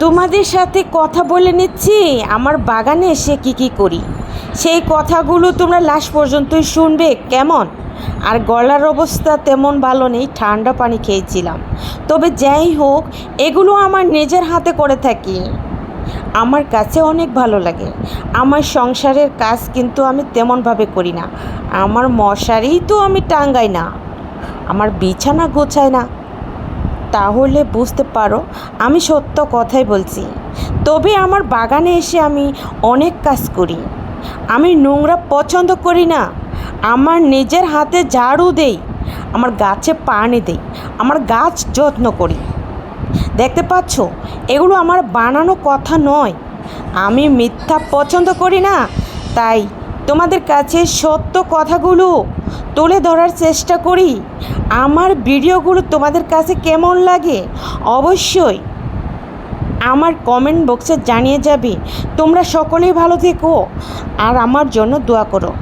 তোমাদের সাথে কথা বলে নিচ্ছি আমার বাগানে এসে কি করি। সেই কথাগুলো তোমরা লাস্ট পর্যন্তই শুনবে কেমন। আর গলার অবস্থা তেমন ভালো নেই, ঠান্ডা পানি খেয়েছিলাম। তবে যাই হোক, এগুলো আমার নিজের হাতে করে থাকি, আমার কাছে অনেক ভালো লাগে। আমার সংসারের কাজ কিন্তু আমি তেমনভাবে করি না। আমার মশারিই তো আমি টাঙ্গাই না, আমার বিছানা গোছাই না। তাহলে বুঝতে পারো আমি সত্য কথাই বলছি। তবে আমার বাগানে এসে আমি অনেক কাজ করি। আমি নোংরা পছন্দ করি না। আমার নিজের হাতে ঝাড়ু দেই, আমার গাছে পানি দেই, আমার গাছ যত্ন করি। দেখতে পাচ্ছ, এগুলো আমার বানানো কথা নয়। আমি মিথ্যা পছন্দ করি না, তাই তোমাদের কাছে সত্য কথাগুলো তুলে ধরার চেষ্টা করি। আমার ভিডিওগুলো তোমাদের কাছে কেমন লাগে অবশ্যই আমার কমেন্ট বক্সে জানিয়ে যাবে। তোমরা সকলেই ভালো থেকো আর আমার জন্য দোয়া করো।